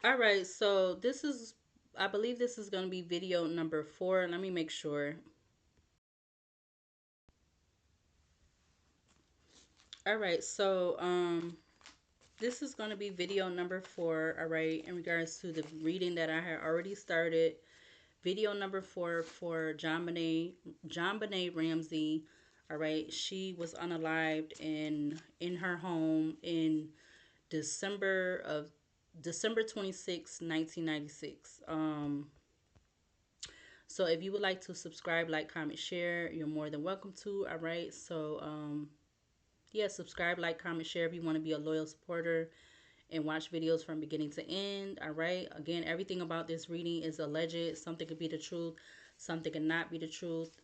All right, so this is, I believe this is going to be video number 4. Let me make sure. All right, so this is going to be video number 4. All right, in regards to the reading that I had already started. Video number 4 for JonBenet Ramsey. All right, she was unalived in her home in December of December 26, 1996. So if you would like to subscribe, like, comment, share, you're more than welcome to. All right. So yeah, subscribe, like, comment, share if you want to be a loyal supporter and watch videos from beginning to end. All right. Again, everything about this reading is alleged. Something could be the truth, something could not be the truth.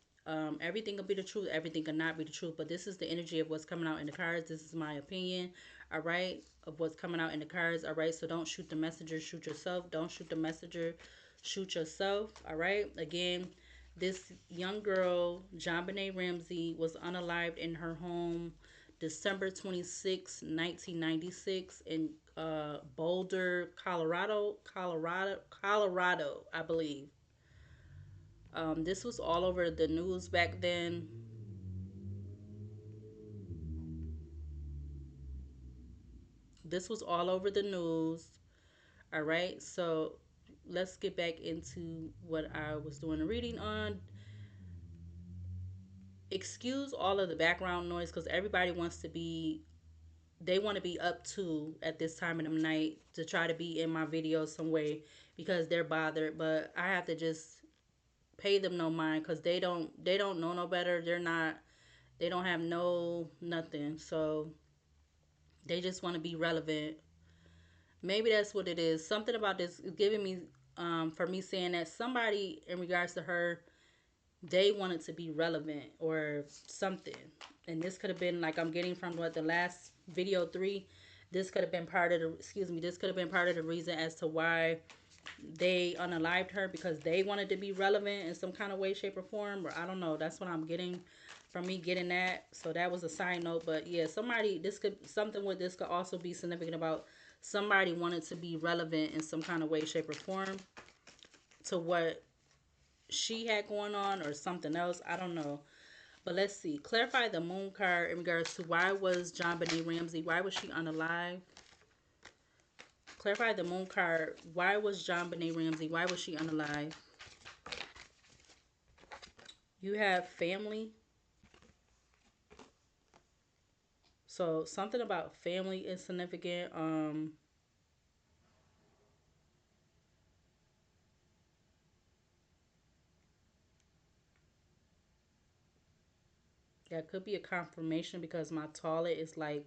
Everything could be the truth, everything could not be the truth. But this is the energy of what's coming out in the cards. This is my opinion. All right, of what's coming out in the cards. All right. So don't shoot the messenger, shoot yourself. Don't shoot the messenger, shoot yourself. All right. Again, this young girl, JonBenet Ramsey, was unalived in her home December 26, 1996 in Boulder, Colorado, I believe. This was all over the news back then. This was all over the news. All right, so let's get back into what I was doing a reading on. Excuse all of the background noise because everybody wants to be, they want to be up to at this time of the night to try to be in my videos some way because they're bothered. But I have to just pay them no mind because they don't know no better. They're not, they don't have no nothing. So they just want to be relevant. Maybe that's what it is. Something about this is giving me, for me saying that somebody in regards to her, they wanted to be relevant or something. And this could have been like I'm getting from what the last video 3. This could have been part of the, excuse me, this could have been part of the reason as to why they unalived her because they wanted to be relevant in some kind of way, shape, or form. Or I don't know. That's what I'm getting from me getting that. So that was a side note. But yeah, somebody, this could, something with this could also be significant about somebody wanted to be relevant in some kind of way, shape, or form to what she had going on or something else. I don't know. But let's see. Clarify the moon card in regards to why was JonBenet Ramsey, why was she unalive? Clarify the moon card. Why was JonBenet Ramsey, why was she unalive? You have family. So something about family is significant. That could be a confirmation because my toilet is like,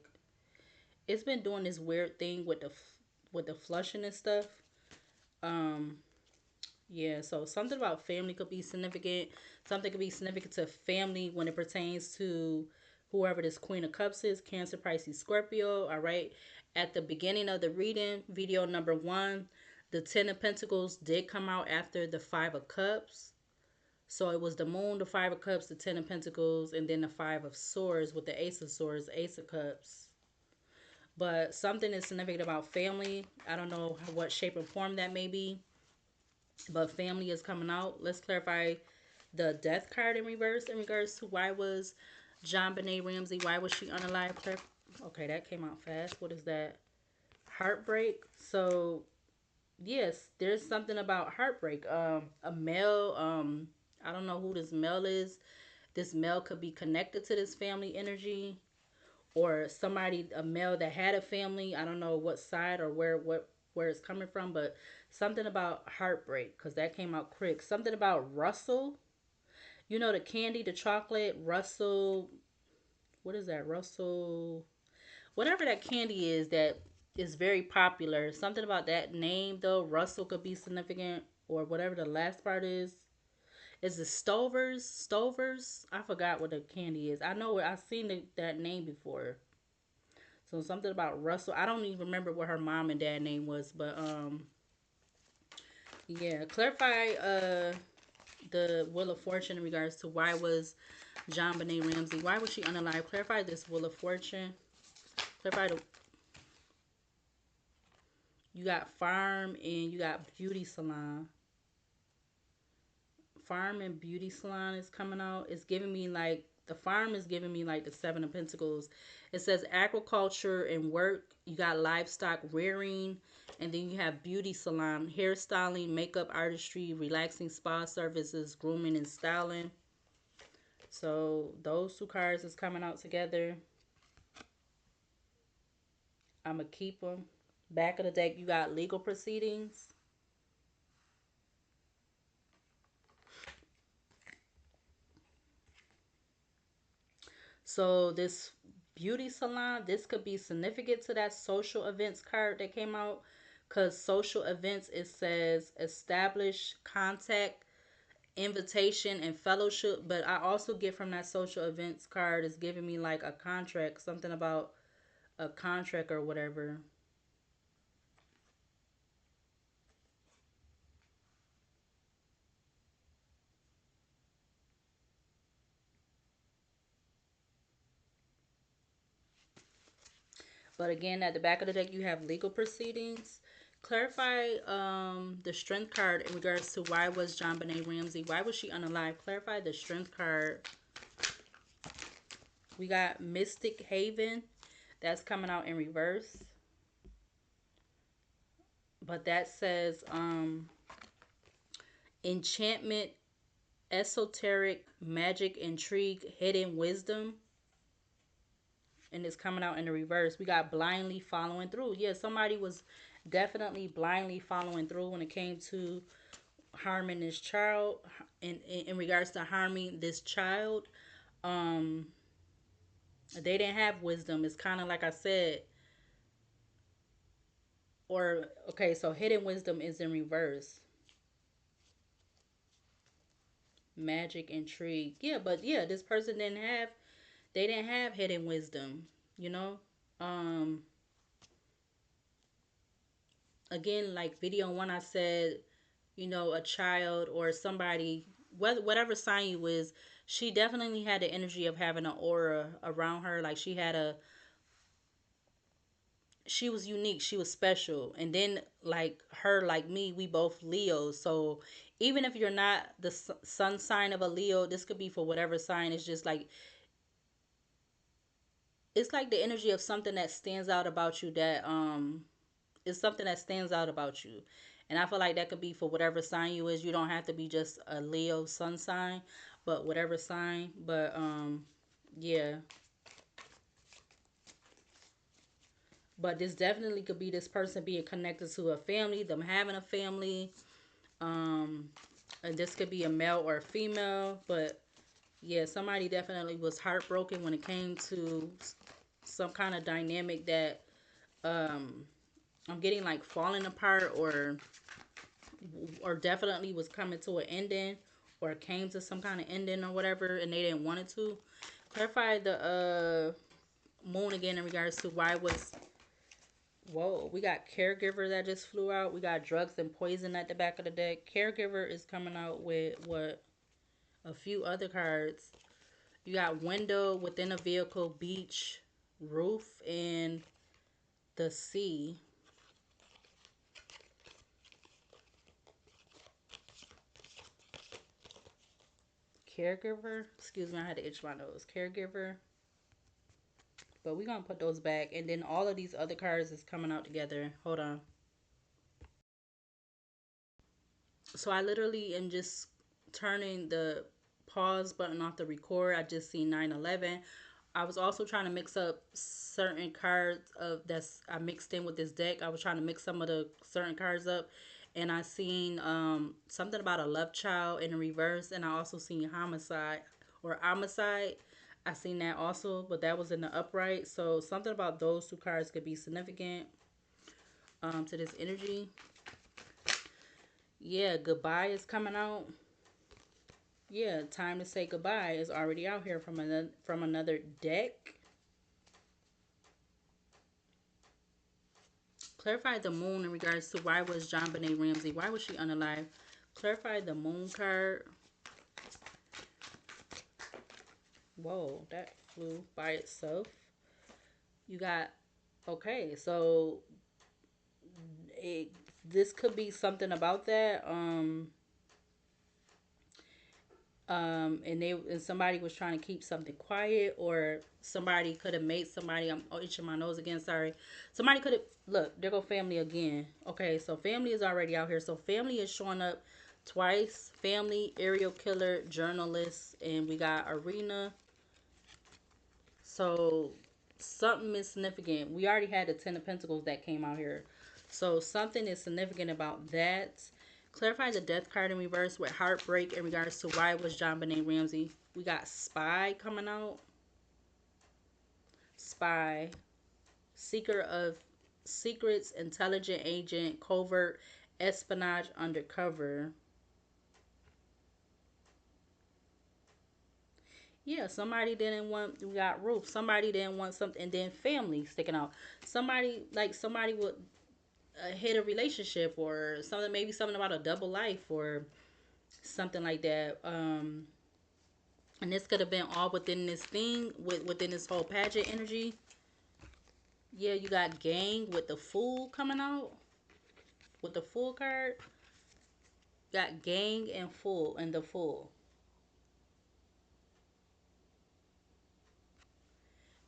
it's been doing this weird thing with the flushing and stuff. Um, yeah, so something about family could be significant. Something could be significant to family when it pertains to whoever this Queen of Cups is, Cancer, Pisces, Scorpio. All right. At the beginning of the reading, video number 1, the Ten of Pentacles did come out after the Five of Cups. So it was the Moon, the Five of Cups, the Ten of Pentacles, and then the Five of Swords with the Ace of Swords, Ace of Cups. But something is significant about family. I don't know what shape and form that may be, but family is coming out. Let's clarify the death card in reverse in regards to why was JonBenet Ramsey, why was she unalive? Okay, that came out fast. What is that? Heartbreak. So yes, there's something about heartbreak. A male, I don't know who this male is. This male could be connected to this family energy or somebody, a male that had a family. I don't know what side or where it's coming from, but something about heartbreak because that came out quick. Something about Russell. You know the candy, the chocolate, Russell. What is that? Russell. Whatever that candy is that is very popular. Something about that name though. Russell could be significant or whatever the last part is. Is it Stovers? Stovers? I forgot what the candy is. I know I've seen that name before. So something about Russell. I don't even remember what her mom and dad name was, but yeah. Clarify the Wheel of Fortune in regards to why was JonBenet Ramsey, why was she unalive? Clarify this Wheel of Fortune. Clarify the You got farm and you got beauty salon. Farm and beauty salon is coming out. It's giving me like the farm is giving me like the Seven of Pentacles. It says agriculture and work. You got livestock rearing, and then you have beauty salon, hairstyling, makeup artistry, relaxing spa services, grooming and styling. So those two cards is coming out together. I'm gonna keep them. Back of the deck, you got legal proceedings. So this beauty salon, this could be significant to that social events card that came out. Because social events, it says establish contact, invitation, and fellowship. But I also get from that social events card is giving me like a contract, something about a contract or whatever. But again, at the back of the deck, you have legal proceedings. Clarify the strength card in regards to why was JonBenet Ramsey, why was she unalive? Clarify the strength card. We got Mystic Haven. That's coming out in reverse. But that says enchantment, esoteric, magic, intrigue, hidden wisdom. And it's coming out in the reverse. We got blindly following through. Yeah, somebody was definitely blindly following through when it came to harming this child. In regards to harming this child, um, they didn't have wisdom. It's kind of like I said, or okay, so hidden wisdom is in reverse. Magic, intrigue. Yeah, but yeah, this person they didn't have hidden wisdom, you know? Um Again, like video one I said, you know, a child or somebody, whatever sign you is, she definitely had the energy of having an aura around her. Like she was unique, she was special. And then like her, like me, we both Leos. So even if you're not the sun sign of a Leo, this could be for whatever sign. It's like the energy of something that stands out about you, that is something that stands out about you. And I feel like that could be for whatever sign you is. You don't have to be just a Leo sun sign, but whatever sign. But yeah. But this definitely could be this person being connected to a family, them having a family. Um and this could be a male or a female, but yeah, somebody definitely was heartbroken when it came to some kind of dynamic that um I'm getting like falling apart, or definitely was coming to an ending, or came to some kind of ending or whatever, and they didn't want it to. Clarify the moon again in regards to why was. Whoa, we got caregiver that just flew out. We got drugs and poison at the back of the deck. Caregiver is coming out with what, a few other cards. You got window within a vehicle, beach, roof, and the sea. Caregiver. Excuse me, I had to itch my nose. Caregiver. But we're going to put those back. And then all of these other cards is coming out together. Hold on. So I literally am just turning the pause button off the record. I just seen 9/11. I was also trying to mix up certain cards of that's I mixed in with this deck. I was trying to mix some of the certain cards up, and I seen something about a love child in the reverse, and I also seen homicide or homicide. I seen that also, but that was in the upright. So something about those two cards could be significant to this energy. Yeah, goodbye is coming out. Yeah, time to say goodbye is already out here from another deck. Clarify the moon in regards to why was JonBenet Ramsey, why was she unalive? Clarify the moon card. Whoa, that flew by itself. You got, okay, so it, this could be something about that. And somebody was trying to keep something quiet, or somebody could have made somebody. I'm itching my nose again. Sorry. Somebody could have look. There go family again. Okay, so family is already out here. So family is showing up twice. Family, aerial killer, journalist, and we got arena. So something is significant. We already had the Ten of Pentacles that came out here. So something is significant about that. Clarify the death card in reverse with heartbreak in regards to why it was JonBenet Ramsey. We got spy coming out. Spy. Seeker of secrets, intelligent agent, covert, espionage, undercover. Yeah, somebody didn't want, we got roof. Somebody didn't want something, and then family sticking out. Somebody would hit a relationship or something, maybe something about a double life or something like that. And this could have been all within this thing, within this whole pageant energy. Yeah, you got gang with the fool coming out with the fool card. Got gang and fool and the fool.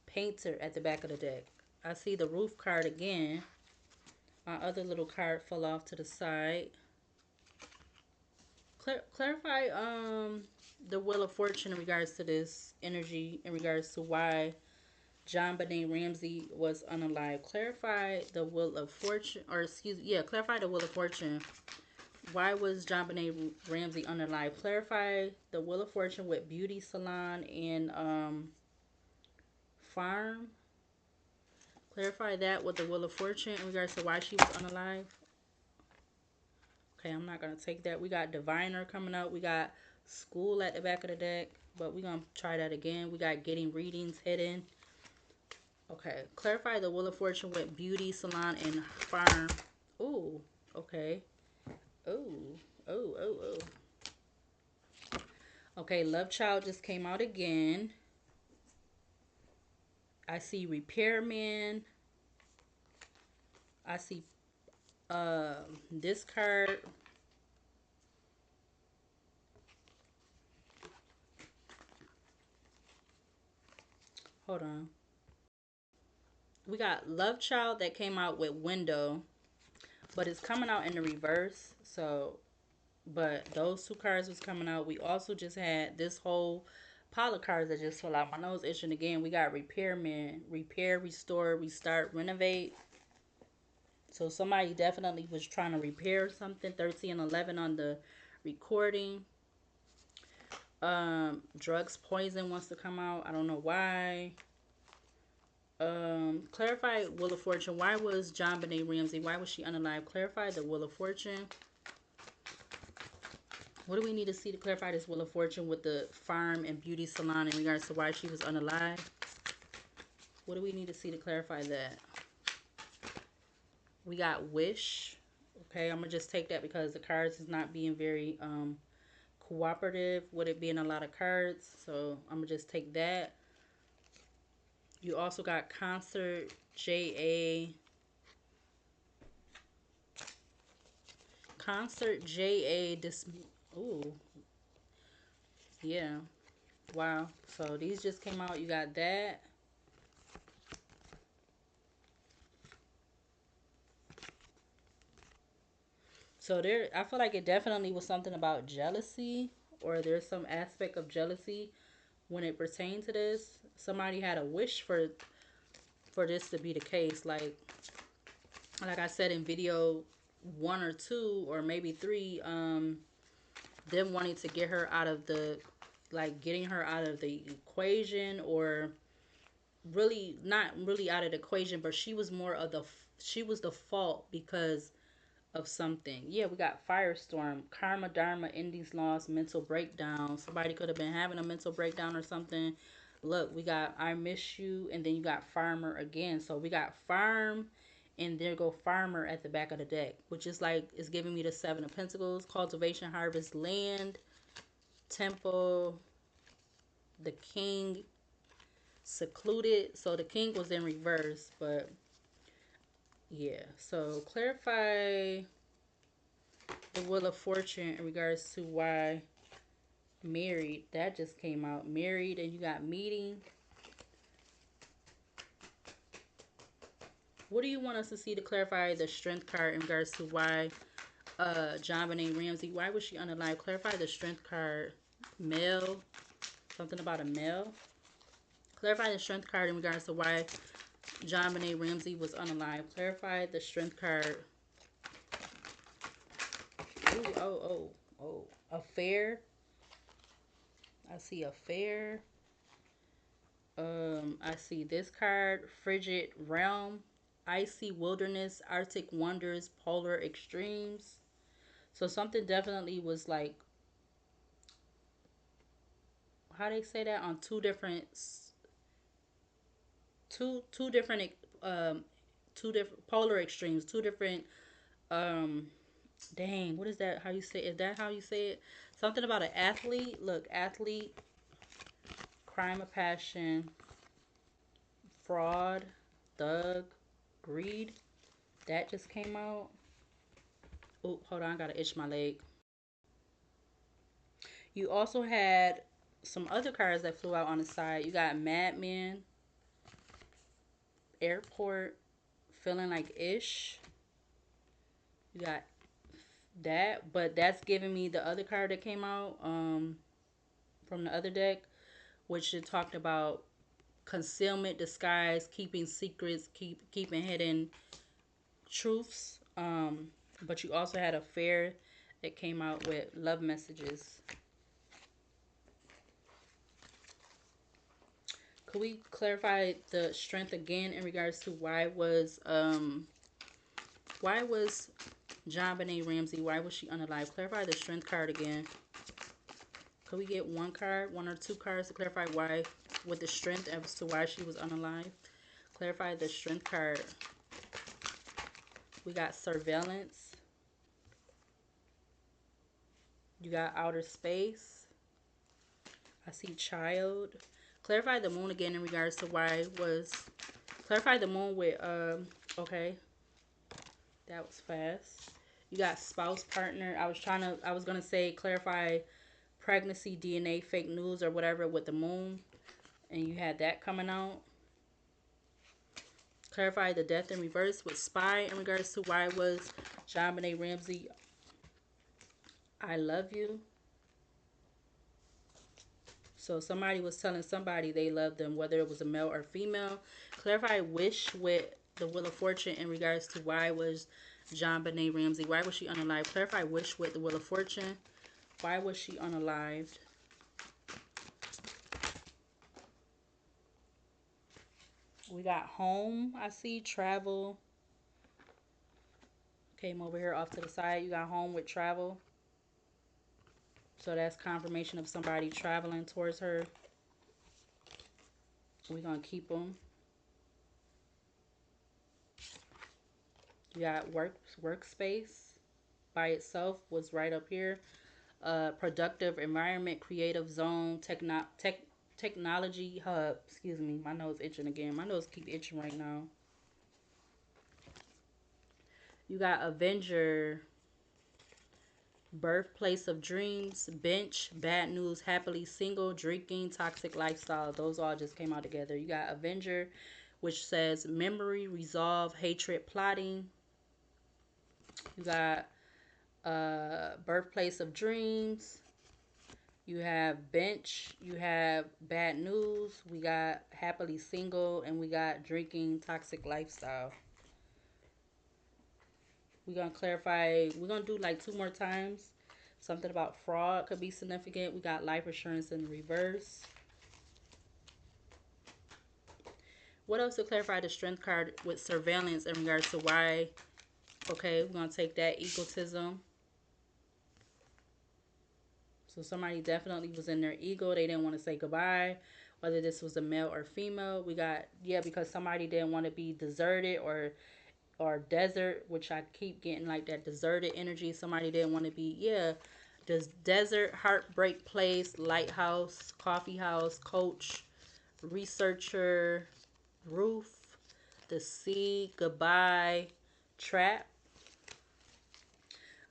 Painter at the back of the deck. I see the roof card again. My other little card fell off to the side. Clarify the Wheel of Fortune in regards to this energy, in regards to why JonBenet Ramsey was unalive. Clarify the Wheel of Fortune, or excuse, yeah, clarify the Wheel of Fortune. Why was JonBenet Ramsey unalive? Clarify the Wheel of Fortune with beauty salon and farm. Clarify that with the Wheel of Fortune in regards to why she was unalive. Okay, I'm not gonna take that. We got diviner coming out. We got school at the back of the deck, but we're gonna try that again. We got getting readings hidden. Okay, clarify the Wheel of Fortune with beauty salon and farm. Ooh, okay. Ooh, oh. Okay, love child just came out again. I see repairman. I see this card. Hold on. We got love child that came out with window, but it's coming out in the reverse. So, but those two cards was coming out. We also just had this whole pile of cards that just fell out. My nose itching again. We got repairman, repair, restore, restart, renovate. So somebody definitely was trying to repair something. 13 and 11 on the recording. Drugs, poison wants to come out. I don't know why. Clarify Wheel of Fortune. Why was JonBenet Ramsey? Why was she unalive? Clarify the Wheel of Fortune. What do we need to see to clarify this Wheel of Fortune with the farm and beauty salon in regards to why she was unalive? What do we need to see to clarify that? We got wish. Okay, I'm gonna just take that because the cards is not being very cooperative with it being a lot of cards. So I'm gonna just take that. You also got concert, JA. Concert, JA. Ooh, yeah. Wow. So these just came out. You got that. So there, I feel like it definitely was something about jealousy, or there's some aspect of jealousy when it pertained to this. Somebody had a wish for this to be the case. Like I said in video 1 or 2 or maybe 3, them wanting to get her out of the, like getting her out of the equation, or really not really out of the equation, but she was more of the, she was the fault because of something. Yeah, we got firestorm, karma, dharma, endings, loss, mental breakdown. Somebody could have been having a mental breakdown or something. Look, we got I miss you, and then you got farmer again. So we got farm, and there go farmer at the back of the deck, which is like, it's giving me the 7 of Pentacles, cultivation, harvest, land, temple, the king, secluded. So the king was in reverse, but Yeah. So clarify the Wheel of Fortune in regards to why married. That just came out. Married, and you got meeting. What do you want us to see to clarify the strength card in regards to why JonBeNet Ramsey, why was she unalive? Clarify the strength card. Male. Something about a male. Clarify the strength card in regards to why JonBeNet Ramsey was unalive. Clarify the strength card. Ooh, oh. Affair. I see affair. I see this card. Frigid realm. Icy wilderness. Arctic wonders. Polar extremes. So something definitely was like, how they say that, on two different um two different polar extremes, two different um dang, what is that, how you say, is that how you say it? Something about an athlete. Look, athlete, crime of passion, fraud, thug, greed. That just came out. Oh, hold on, I gotta itch my leg. You also had some other cards that flew out on the side. You got madman, airport, feeling like ish. You got that, but that's giving me the other card that came out from the other deck, which it talked about concealment, disguise, keeping secrets, keeping hidden truths. But you also had a fair that came out with love messages. Could we clarify the strength again in regards to why was JonBeNet Ramsey, why was she unalive? Clarify the strength card again. Could we get one card, one or two cards to clarify why, with the strength as to why she was unalive? Clarify the strength card. We got surveillance. You got outer space. I see child. Clarify the moon again in regards to why was, clarify the moon with okay. That was fast. You got spouse, partner. I was gonna say clarify pregnancy, DNA, fake news, or whatever with the moon. And you had that coming out. Clarify the death in reverse with spy in regards to why was JonBeNet Ramsey, I love you. So somebody was telling somebody they loved them, whether it was a male or female. Clarify wish with the Wheel of Fortune in regards to why was JonBeNet Ramsey, why was she unalived? Clarify wish with the Wheel of Fortune. Why was she unalived? We got home, I see, travel. Came over here off to the side. You got home with travel. So that's confirmation of somebody traveling towards her. We're going to keep them. You got workspace by itself was right up here. Productive environment, creative zone, technology hub. Excuse me, my nose itching again. My nose keep itching right now. You got Avenger, birthplace of dreams, bench, bad news, happily single, drinking, toxic lifestyle. Those all just came out together. You got Avenger, which says memory, resolve, hatred, plotting. You got birthplace of dreams. You have bench. You have bad news. We got happily single, and we got drinking, toxic lifestyle. We're gonna clarify. We're gonna do like two more times. Something about fraud could be significant. We got life insurance in reverse. What else to clarify the strength card with surveillance in regards to why? Okay, we're gonna take that egotism. So somebody definitely was in their ego. They didn't want to say goodbye. Whether this was a male or female. We got, yeah, because somebody didn't want to be deserted or desert, which I keep getting like that deserted energy. Somebody didn't want to be, yeah. Does desert, heartbreak place, lighthouse, coffee house, coach, researcher, roof, the sea, goodbye, trap.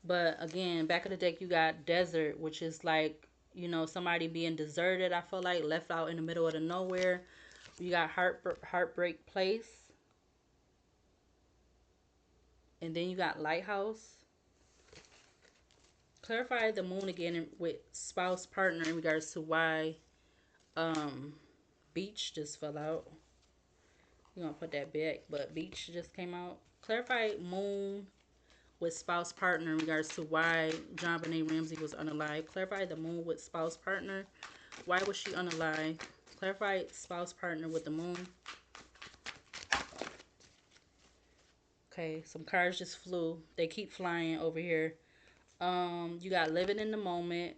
But again, back of the deck, you got desert, which is like, you know, somebody being deserted, I feel like, left out in the middle of the nowhere. You got heartbreak place. And then you got lighthouse. Clarify the moon again with spouse partner in regards to why beach just fell out. You're gonna put that back, but beach just came out. Clarify moon with spouse partner in regards to why JonBenet Ramsey was unalive. Clarify the moon with spouse partner. Why was she unalive? Clarify spouse partner with the moon. Okay, some cards just flew. They keep flying over here. You got living in the moment.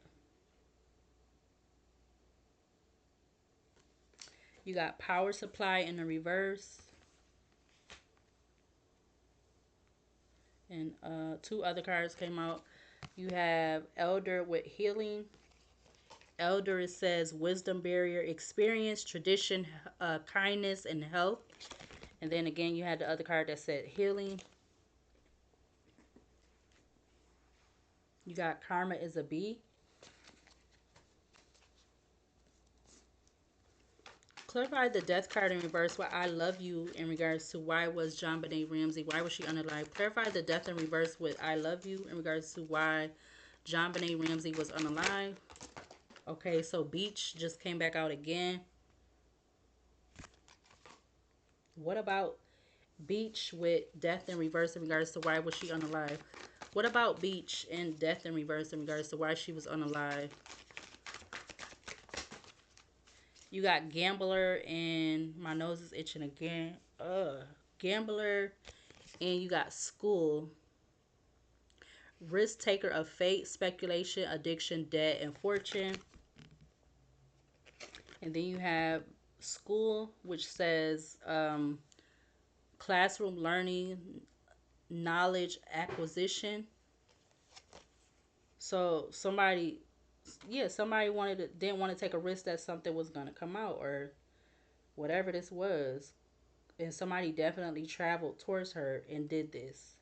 You got power supply in the reverse. And two other cards came out. You have elder with healing. Elder, it says wisdom barrier, experience, tradition, kindness, and health. And then again, you had the other card that said healing. You got karma is a bee. Clarify the death card in reverse. Why I love you in regards to why was JonBenet Ramsey, why was she unalive? Clarify the death in reverse with I love you in regards to why JonBenet Ramsey was unalive. Okay, so beach just came back out again. What about beach with death in reverse in regards to why was she unalive? What about beach and death in reverse in regards to why she was unalive? You got gambler and my nose is itching again. Gambler and you got school. Risk taker of fate, speculation, addiction, debt, and fortune. And then you have school, which says classroom learning, knowledge acquisition. So somebody, yeah, somebody didn't want to take a risk that something was gonna come out or whatever this was, and somebody definitely traveled towards her and did this.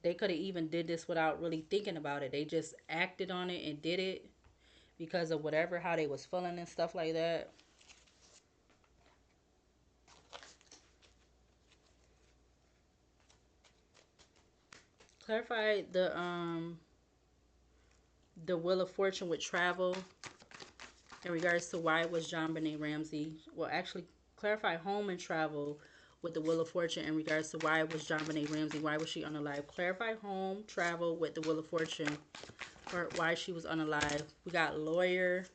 They could have even did this without really thinking about it. They just acted on it and did it because of whatever, how they was feeling and stuff like that. Clarify the Wheel of Fortune with travel in regards to why was JonBenet Ramsey. Well, actually, clarify home and travel with the Wheel of Fortune in regards to why was JonBenet Ramsey. Why was she unalive? Clarify home travel with the Wheel of Fortune or why she was unalive. We got lawyer.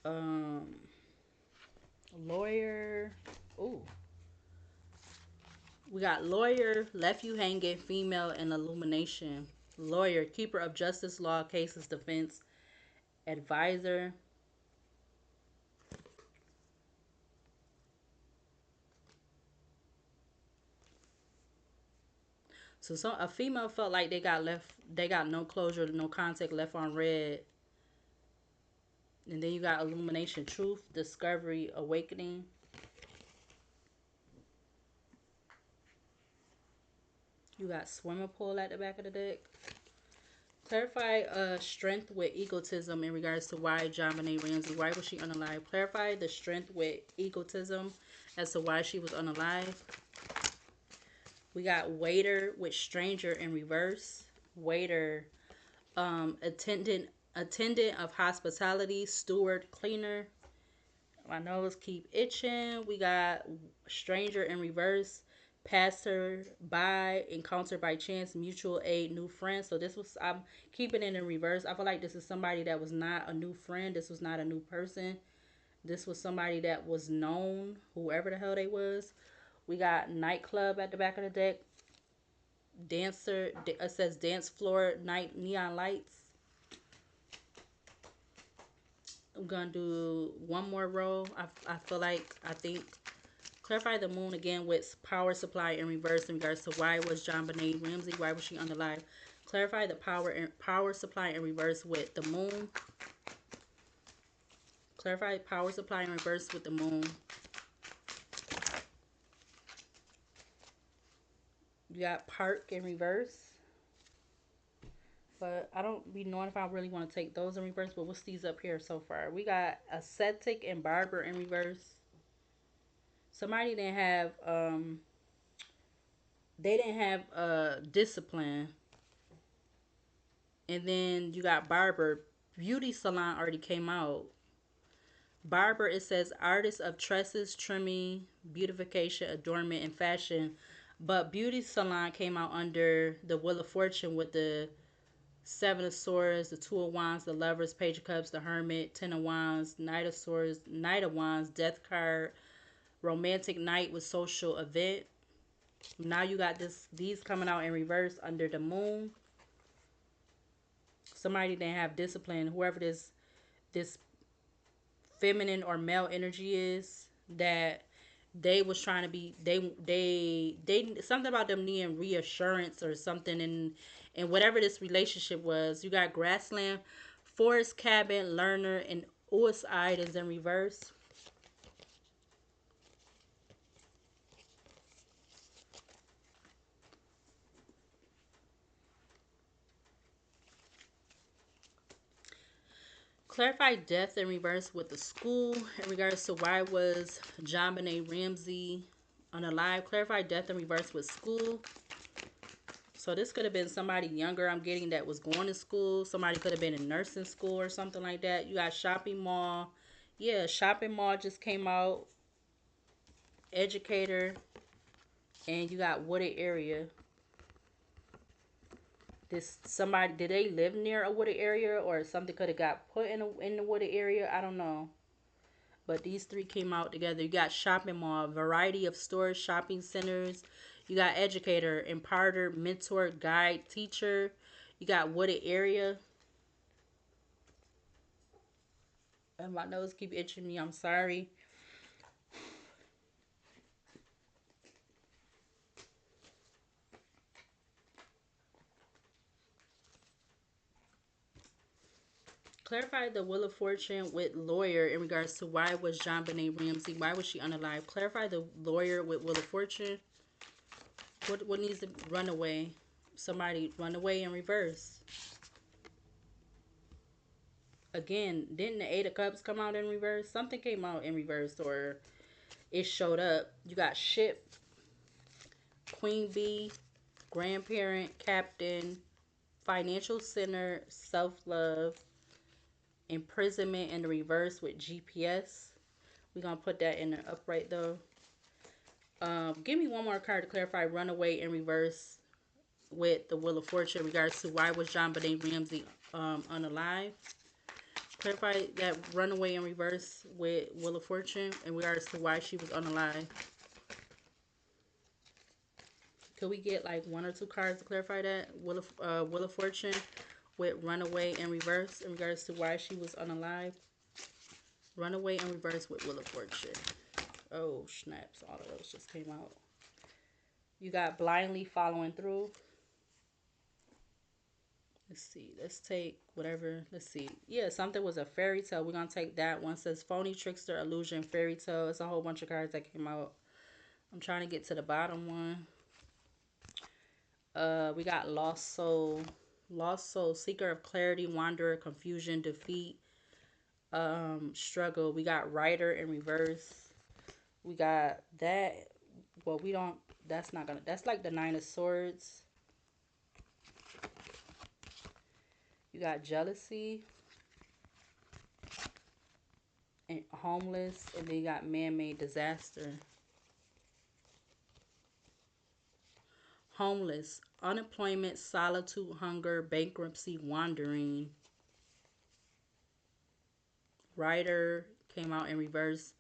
Um, lawyer. Ooh. We got lawyer, left you hanging, female, and illumination. Lawyer, keeper of justice, law, cases, defense, advisor. So a female felt like they got no closure, no contact, left on red. And then you got illumination, truth, discovery, awakening. You got swimming pool at the back of the deck. Clarify strength with egotism in regards to why JonBenet Ramsey, why was she unalive? Clarify the strength with egotism as to why she was unalive. We got waiter with stranger in reverse. Waiter, attendant of hospitality, steward, cleaner. My nose keep itching. We got stranger in reverse, passer by, encounter by chance, mutual aid, new friend. So this was, I'm keeping it in reverse. I feel like this is somebody that was not a new friend. This was not a new person. This was somebody that was known, whoever the hell they was. We got nightclub at the back of the deck. Dancer, it says dance floor, night, neon lights. I'm gonna do one more row. I feel like, I think, clarify the moon again with power supply in reverse in regards to why was JonBenet Ramsey, why was she unalive? Clarify the power supply in reverse with the moon. Clarify power supply in reverse with the moon. You got park in reverse. But I don't be knowing if I really want to take those in reverse. But what's these up here so far? We got ascetic and barber in reverse. Somebody didn't have they didn't have discipline. And then you got barber. Beauty salon already came out. Barber, it says artist of tresses, trimming, beautification, adornment, and fashion. But beauty salon came out under the Wheel of Fortune with the Seven of Swords, the Two of Wands, the Lovers, Page of Cups, the Hermit, Ten of Wands, Knight of Swords, Knight of Wands, Death card, Romantic Night with social event. Now you got these coming out in reverse under the Moon. Somebody didn't have discipline. Whoever this feminine or male energy is, that they was trying to be, they something about them needing reassurance or something in whatever this relationship was. You got grassland, forest cabin, learner, and us items in reverse. Clarify death in reverse with the school in regards to why was JONBENET Ramsey unalive. Clarify death in reverse with school. So this could have been somebody younger, I'm getting, that was going to school. Somebody could have been in nursing school or something like that. You got shopping mall. Yeah, shopping mall just came out. Educator. And you got wooded area. This somebody, did they live near a wooded area, or something could have got put in the wooded area? I don't know. But these three came out together. You got shopping mall, variety of stores, shopping centers. You got educator, imparter, mentor, guide, teacher. You got wooded area. And my nose keep itching me. I'm sorry. Clarify the Wheel of Fortune with lawyer in regards to why was JONBENET Ramsey, why was she unalive? Clarify the lawyer with Wheel of Fortune. What needs to run away? Somebody run away in reverse. Again, didn't the Eight of Cups come out in reverse? Something came out in reverse, or it showed up. You got ship, queen bee, grandparent, captain, financial center, self-love, imprisonment in the reverse with GPS. We're going to put that in the upright though. Give me one more card to clarify runaway in reverse with the Wheel of Fortune in regards to why was JONBENET Ramsey unalive. Clarify that runaway in reverse with Wheel of Fortune in regards to why she was unalive. Could we get like one or two cards to clarify that? Wheel of Fortune with runaway in reverse in regards to why she was unalive. Runaway in reverse with Wheel of Fortune. Oh, snaps. All of those just came out. You got blindly following through. Let's see. Let's take whatever. Let's see. Yeah, something was a fairy tale. We're going to take that one. It says phony, trickster, illusion, fairy tale. It's a whole bunch of cards that came out. I'm trying to get to the bottom one. We got lost soul. Lost soul. Seeker of clarity, wanderer, confusion, defeat, struggle. We got writer in reverse. We got that. Well, we don't. That's not gonna. That's like the Nine of Swords. You got jealousy and homeless, and then you got man-made disaster. Homeless, unemployment, solitude, hunger, bankruptcy, wandering. Writer came out in reverse.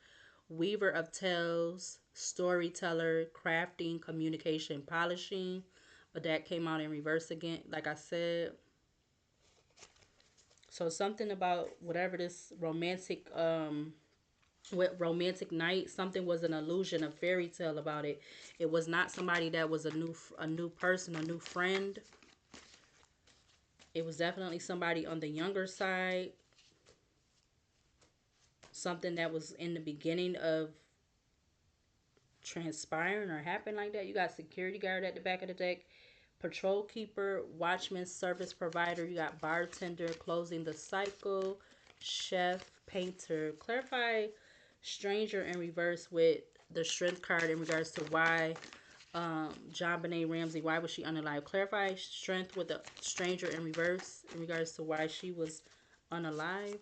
Weaver of tales, storyteller, crafting, communication, polishing. But that came out in reverse again, like I said. So something about whatever this romantic with romantic night, something was an illusion, a fairy tale about it. It was not somebody that was a new person, a new friend. It was definitely somebody on the younger side. Something that was in the beginning of transpiring or happen like that. You got security guard at the back of the deck, patrol keeper, watchman, service provider. You got bartender, closing the cycle, chef, painter. Clarify stranger in reverse with the strength card in regards to why JonBenet Ramsey, why was she unalive? Clarify strength with the stranger in reverse in regards to why she was unalive.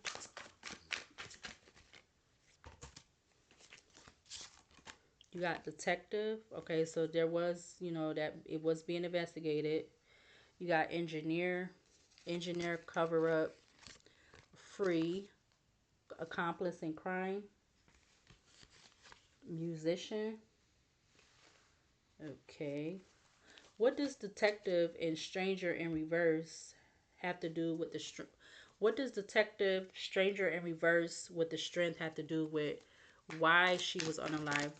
You got detective. Okay, so there was, that it was being investigated. You got engineer, cover up, free, accomplice in crime, musician. Okay. What does detective and stranger in reverse have to do with the what does detective, stranger in reverse with the strength have to do with why she was unalive?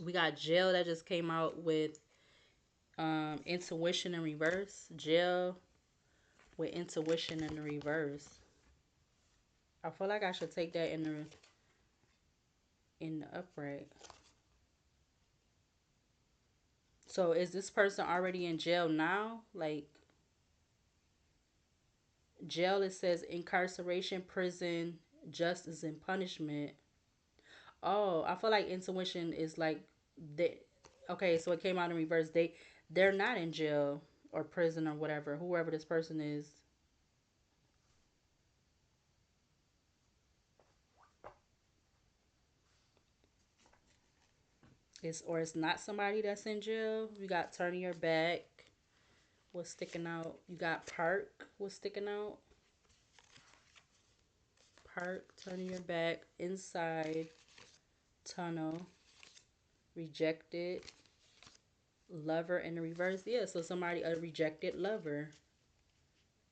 We got jail that just came out with intuition in reverse. Jail with intuition in the reverse. I feel like I should take that in the upright. So is this person already in jail now? Like jail, it says incarceration, prison, justice, and punishment. Oh, I feel like intuition is like they. Okay, so it came out in reverse. They're not in jail or prison or whatever. Whoever this person is or it's not somebody that's in jail. You got turning your back. What's sticking out? You got park. What's sticking out? Park. Turning your back. Inside. Tunnel. Rejected. Lover in the reverse. Yeah, so somebody, a rejected lover.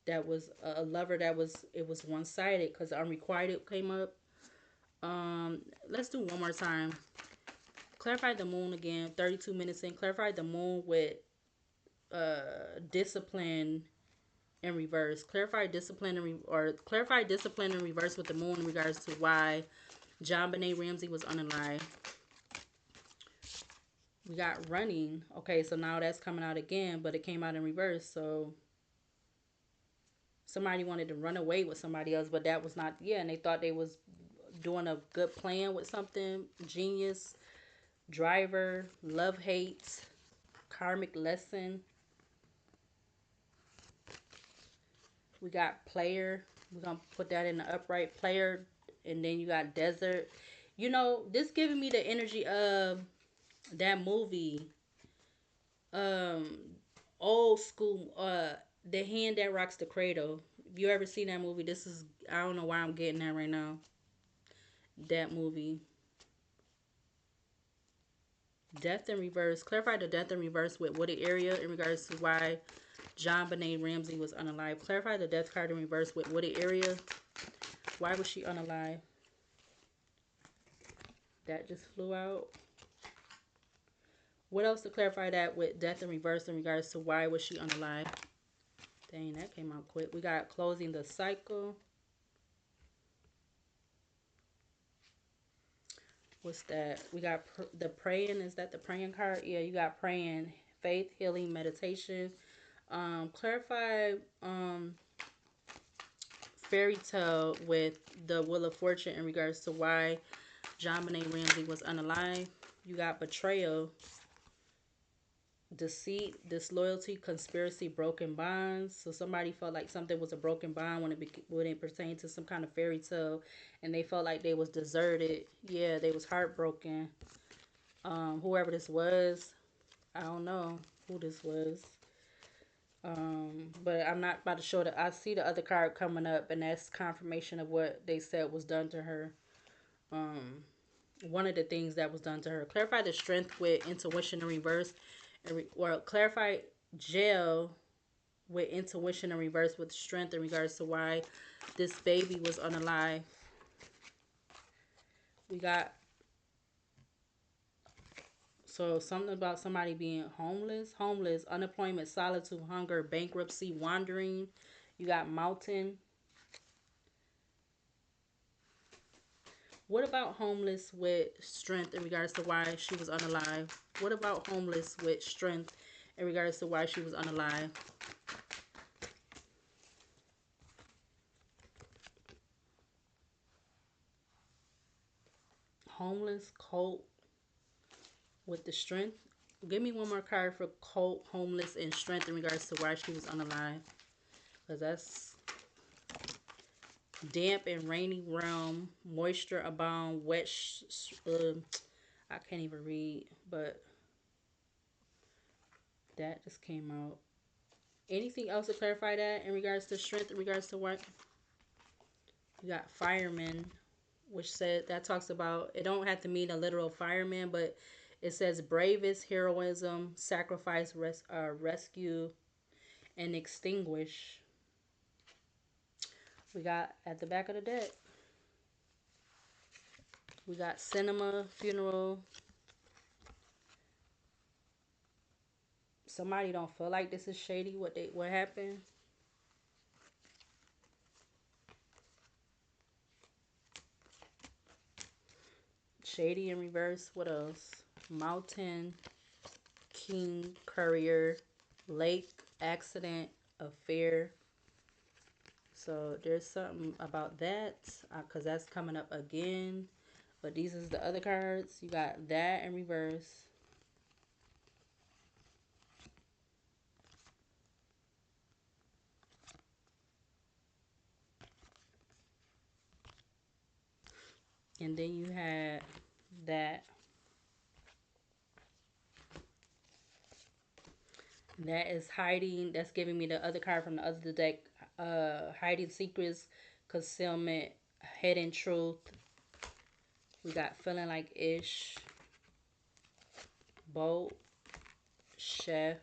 That was a lover that was, it was one-sided because unrequited came up. Let's do one more time. Clarify the moon again. 32 minutes in. Clarify the moon with discipline in reverse. Clarify discipline or clarify discipline in reverse with the moon in regards to why JonBenet Ramsey was unalive. We got running. Okay, so now that's coming out again, but it came out in reverse. So somebody wanted to run away with somebody else, but that was not, yeah, and they thought they was doing a good plan with something. Genius, driver, love hates, karmic lesson. We got player. We're gonna put that in the upright player, and then you got desert. This giving me the energy of that movie, um, old school, The Hand That Rocks the Cradle. If you ever seen that movie, this is, I don't know why I'm getting that right now. That movie. Death in reverse. Clarify the death in reverse with wooded area in regards to why JonBenet Ramsey was unalive. Clarify the death card in reverse with wooded area. Why was she unalive? That just flew out. What else to clarify that with death in reverse in regards to why was she unalive? Dang, that came out quick. We got closing the cycle. What's that? We got the praying. Is that the praying card? Yeah, you got praying, faith, healing, meditation. Clarify fairy tale with the Wheel of Fortune in regards to why JonBenet Ramsey was unalive. You got betrayal, deceit, disloyalty, conspiracy, broken bonds. So somebody felt like something was a broken bond when it pertained to some kind of fairy tale, and they felt like they was deserted. Yeah, they was heartbroken. Whoever this was, I don't know who this was. But I'm not about to show that. I see the other card coming up, and that's confirmation of what they said was done to her. One of the things that was done to her. Clarify the strength with intuition in reverse, or clarify jail with intuition in reverse with strength in regards to why this baby was unalive. We got something about somebody being homeless, unemployment, solitude, hunger, bankruptcy, wandering. You got mountain. What about homeless with strength in regards to why she was unalive? What about homeless with strength in regards to why she was unalive? Homeless, cold with the strength. Give me one more card for cold, homeless, and strength in regards to why she was unalive. Because that's damp and rainy realm, moisture abound, wet. I can't even read, but that just came out. Anything else to clarify that in regards to strength, in regards to what? You got firemen, which said that talks about it don't have to mean a literal fireman, but it says bravest heroism, sacrifice, rescue, and extinguish. We got at the back of the deck. We got cinema, funeral. Somebody don't feel like this is shady. What happened? Shady in reverse. What else? Mountain, king, courier, lake, accident, affair. So there's something about that because that's coming up again. But these is the other cards. You got that in reverse. And then you had that. That is hiding. That's giving me the other card from the other deck. Hiding secrets, concealment, hidden truth. We got feeling like ish, boat, chef.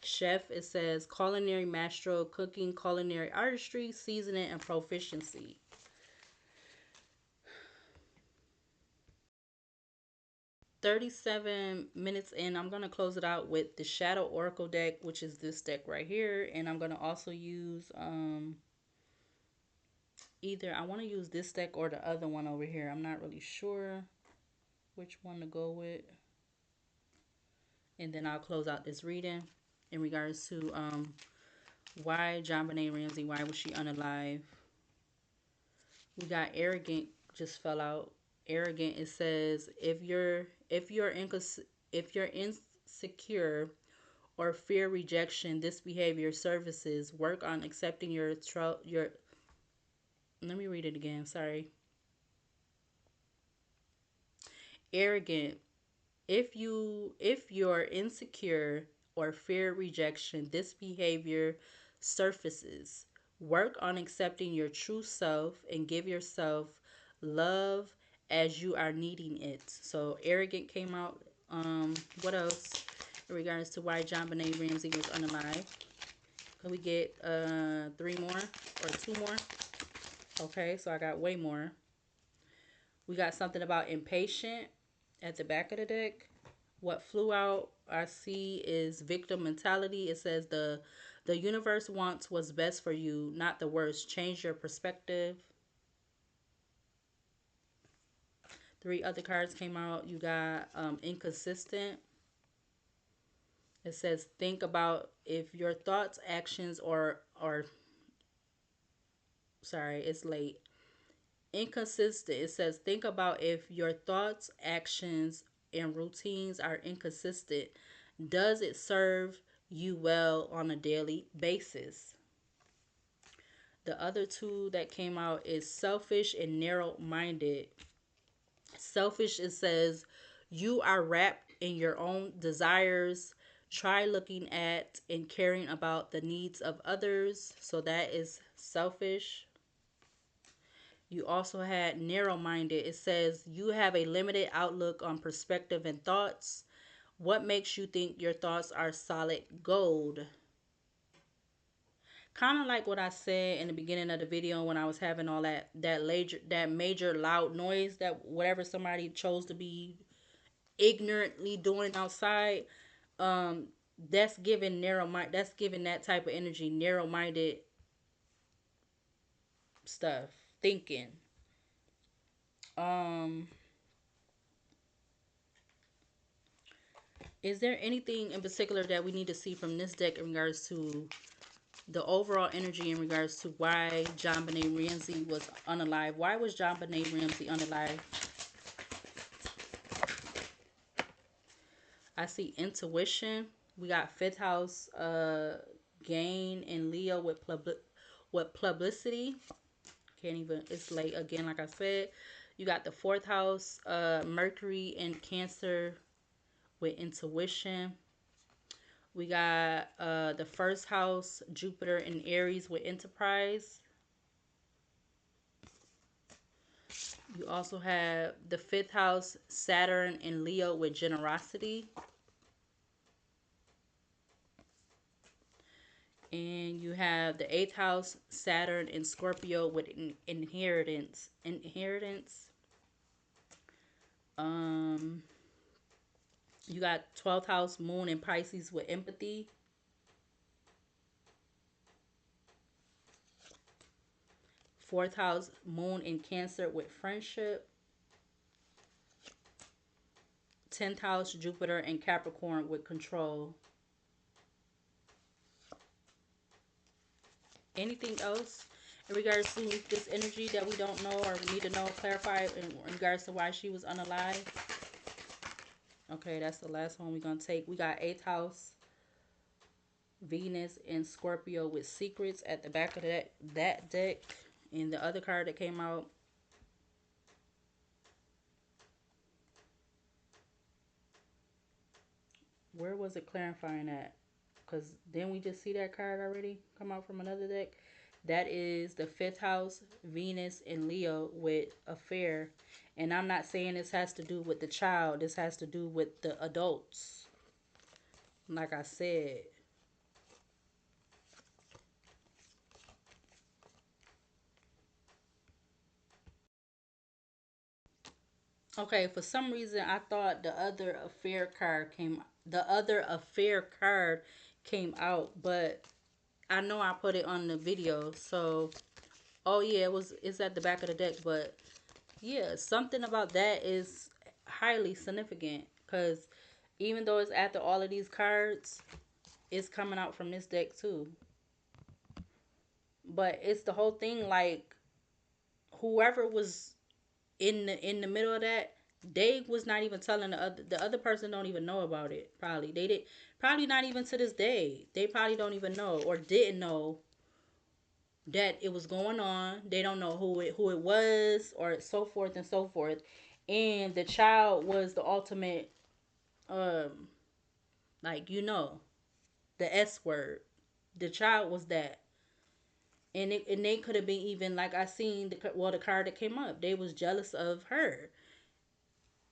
Chef, it says culinary maestro, cooking, culinary artistry, seasoning, and proficiency. 37 minutes in, I'm going to close it out with the Shadow Oracle deck, which is this deck right here. And I'm going to also use either I want to use this deck or the other one over here. I'm not really sure which one to go with. And then I'll close out this reading in regards to why JonBeNet Ramsey, why was she unalive? We got arrogant just fell out. Arrogant, it says if you're insecure or fear rejection, this behavior services. Work on accepting your. Let me read it again. Sorry. Arrogant. If you're insecure or fear rejection, this behavior surfaces. Work on accepting your true self and give yourself love as you are needing it. So arrogant came out. What else in regards to why JonBeNet Ramsey was unalive? Can we get three more or two more? Okay, so I got way more. We got something about impatient at the back of the deck. What flew out I see is victim mentality. It says the universe wants what's best for you, not the worst. Change your perspective. Three other cards came out. You got inconsistent. It says think about if your thoughts, actions, or sorry, it's late. Inconsistent. It says think about if your thoughts, actions, and routines are inconsistent. Does it serve you well on a daily basis? The other two that came out is selfish and narrow-minded. Selfish, it says you are wrapped in your own desires. Try looking at and caring about the needs of others. So that is selfish. You also had narrow-minded. It says you have a limited outlook on perspective and thoughts. What makes you think your thoughts are solid gold? Kind of like what I said in the beginning of the video when I was having all that major loud noise that whatever somebody chose to be ignorantly doing outside. Um, that's giving narrow mind. That's giving that type of energy, narrow minded stuff, thinking. Um, is there anything in particular that we need to see from this deck in regards to the overall energy in regards to why John Benet Ramsey was unalive? Why was John Benet Ramsey unalive? I see intuition. We got fifth house gain in Leo with publicity. Can't even, it's late again, like I said. You got the fourth house Mercury and Cancer with intuition. We got the first house Jupiter and Aries with enterprise. You also have the fifth house Saturn and Leo with generosity. And you have the eighth house Saturn and Scorpio with inheritance. Um, you got 12th house Moon and Pisces with empathy. Fourth house Moon in Cancer with friendship. 10th house Jupiter and Capricorn with control. Anything else in regards to this energy that we don't know or we need to know, clarify in regards to why she was unalive? Okay, that's the last one we're going to take. We got 8th house Venus and Scorpio with secrets at the back of that deck. And the other card that came out, where was it clarifying at? Because then we just see that card already come out from another deck. That is the fifth house, Venus and Leo with affair. And I'm not saying this has to do with the child. This has to do with the adults. Like I said. Okay, for some reason I thought the other affair card came out, but I know I put it on the video. So, oh yeah, it's at the back of the deck, but yeah, something about that is highly significant because even though it's after all of these cards, it's coming out from this deck too. But it's the whole thing, like whoever was in the middle of that, they was not even telling the other person don't even know about it. Probably they did, probably not even to this day. They probably don't even know or didn't know that it was going on. They don't know who it was or so forth and so forth. And the child was the ultimate, um, like the S word. The child was that, and they could have been even like I seen the card that came up. They was jealous of her,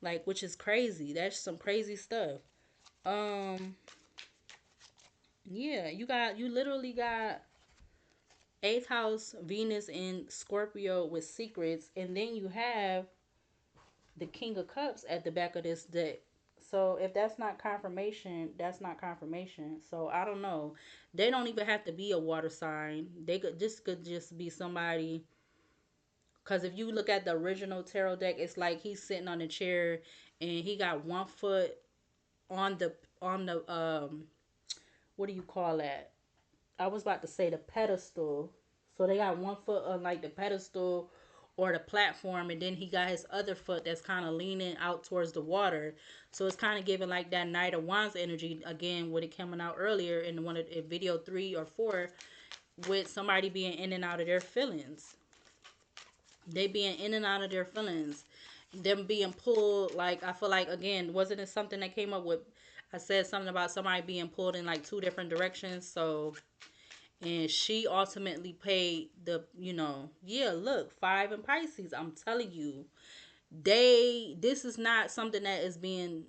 like which is crazy. That's some crazy stuff. Um, yeah, you literally got eighth house Venus in Scorpio with secrets, and then you have the King of Cups at the back of this deck. So if that's not confirmation, that's not confirmation. So I don't know. They don't even have to be a water sign. Could just be somebody. Because if you look at the original tarot deck, it's like he's sitting on a chair and he got one foot on the what do you call that? I was about to say the pedestal. So they got one foot on like the pedestal or the platform, and then he got his other foot that's kind of leaning out towards the water. So it's kind of giving like that Knight of Wands energy again, what it coming out earlier in one of in video 3 or 4, with somebody being in and out of their feelings. They being in and out of their feelings, them being pulled. Like I feel like again, wasn't it something that came up with? I said something about somebody being pulled in like two different directions. So and she ultimately paid yeah, look, 5 in Pisces. I'm telling you, this is not something that is being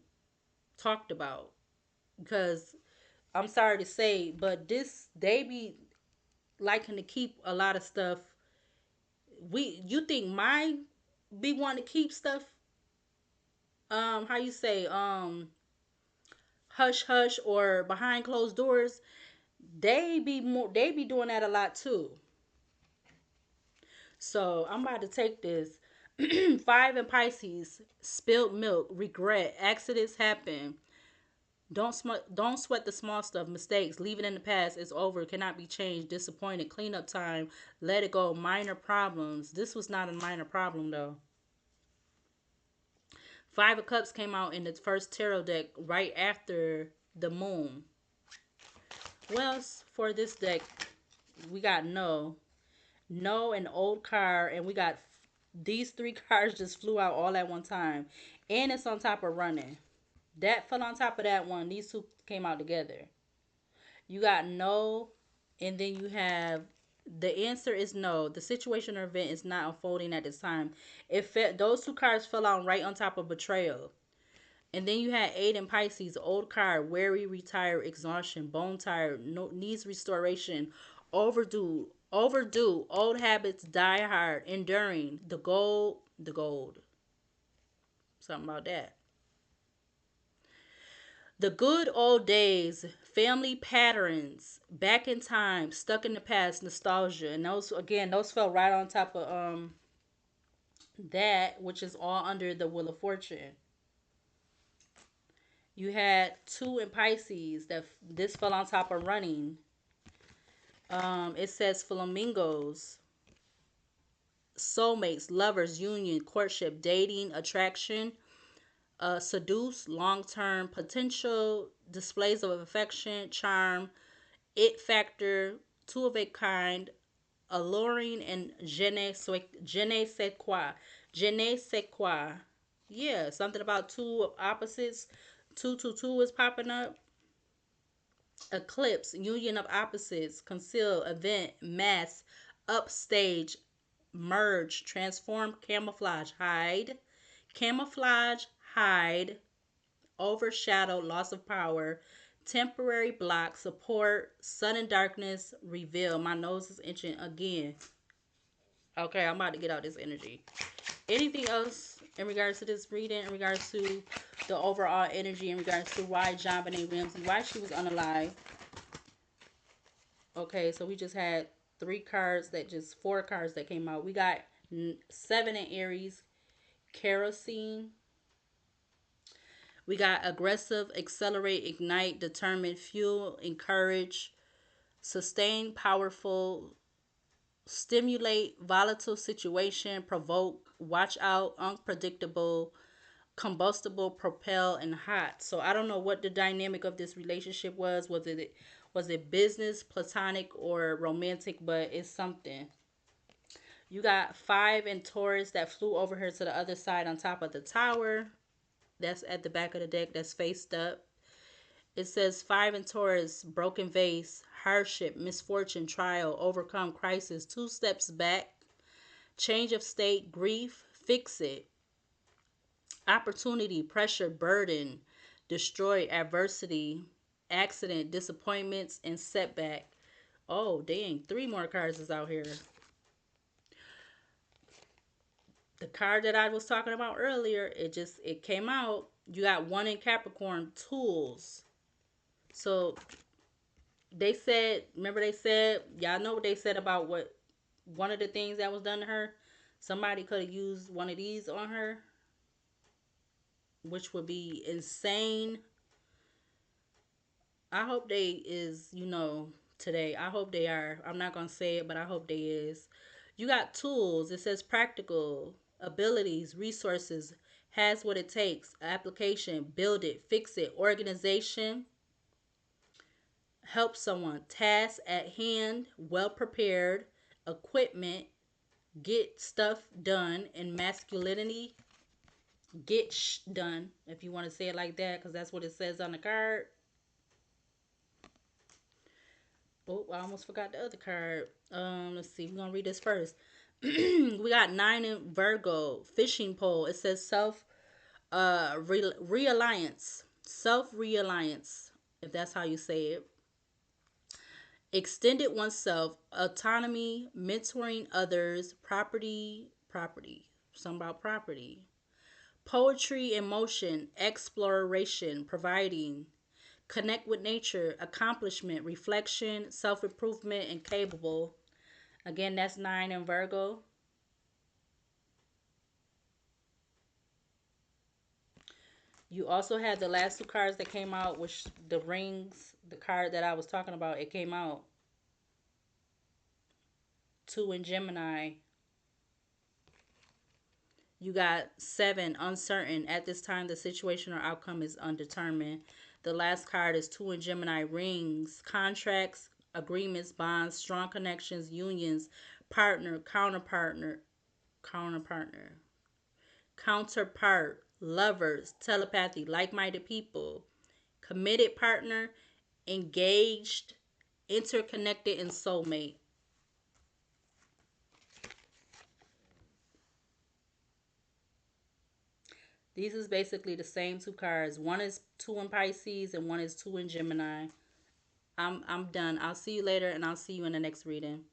talked about because I'm sorry to say, but they be liking to keep a lot of stuff. You think my be wanting to keep stuff, how you say, hush hush or behind closed doors. They be doing that a lot too. So I'm about to take this. Five in Pisces, spilled milk, regret, accidents happen. Don't sweat the small stuff, mistakes, leave it in the past, it's over, cannot be changed, disappointed, cleanup time, let it go, minor problems. This was not a minor problem though. Five of Cups came out in the first tarot deck right after the moon. Well, for this deck, we got no, an old card, and we got these three cards just flew out all at one time, and it's on top of running. That fell on top of that one. These two came out together. You got no, and then you have the answer is no. The situation or event is not unfolding at this time. Those two cards fell out right on top of betrayal. And then you had Eight in Pisces, old card, weary, retired, exhaustion, bone tired, no, needs restoration, overdue, old habits die hard, enduring, the gold. Something about that. The good old days, family patterns, back in time, stuck in the past, nostalgia. And those fell right on top of that, which is all under the Wheel of Fortune. You had two in Pisces that this fell on top of running. It says flamingos, soulmates, lovers, union, courtship, dating, attraction, seduce, long-term potential, displays of affection, charm, it factor, two of a kind, alluring, and je ne sais quoi. Yeah, something about two opposites. 222 is popping up. Eclipse, union of opposites, conceal, event, mass, upstage, merge, transform, camouflage, hide, overshadow, loss of power, temporary block, support, sudden darkness, reveal. My nose is itching again. Okay, I'm about to get out this energy. Anything else in regards to this reading, in regards to the overall energy, in regards to why JonBeNet Ramsey, why she was unalive? Okay, so we just had four cards that came out. We got 7 in Aries, kerosene. We got aggressive, accelerate, ignite, determine, fuel, encourage, sustain, powerful, stimulate, volatile situation, provoke, watch out, unpredictable, combustible, propel, and hot. So I don't know what the dynamic of this relationship was. Was it business, platonic, or romantic? But it's something. You got 5 in Taurus that flew over here to the other side on top of the tower. That's at the back of the deck. That's faced up. It says 5 in Taurus, broken vase, hardship, misfortune, trial, overcome, crisis, 2 steps back, change of state, grief, fix it, opportunity, pressure, burden, destroy, adversity, accident, disappointments, and setback. Oh, dang. 3 more cards is out here. The card that I was talking about earlier, it came out. You got 1 in Capricorn, tools. So remember they said, y'all know what they said about what one of the things that was done to her? Somebody could have used one of these on her, which would be insane. I hope they is, today. I hope they are. I'm not going to say it, but I hope they is. You got tools. It says practical, abilities, resources, has what it takes, application, build it, fix it, organization, help someone, task at hand, well prepared, equipment, get stuff done, and masculinity, done, if you want to say it like that, because that's what it says on the card. Oh, I almost forgot the other card. Let's see. We're gonna read this first. We got 9 in Virgo, fishing pole. It says realliance, if that's how you say it. Extended oneself, autonomy, mentoring others, property, something about property. Poetry in motion, exploration, providing, connect with nature, accomplishment, reflection, self-improvement, and capable. Again, that's 9 in Virgo. You also had the last two cards that came out, which the rings, the card that I was talking about, it came out. Two in Gemini. You got seven, uncertain. At this time, the situation or outcome is undetermined. The last card is two in Gemini, rings, contracts, agreements, bonds, strong connections, unions, partner, counterpartner, counterpart, lovers, telepathy, like minded people, committed partner, engaged, interconnected, and soulmate. These is basically the same two cards. One is two in Pisces and one is two in Gemini. I'm done. I'll see you later and I'll see you in the next reading.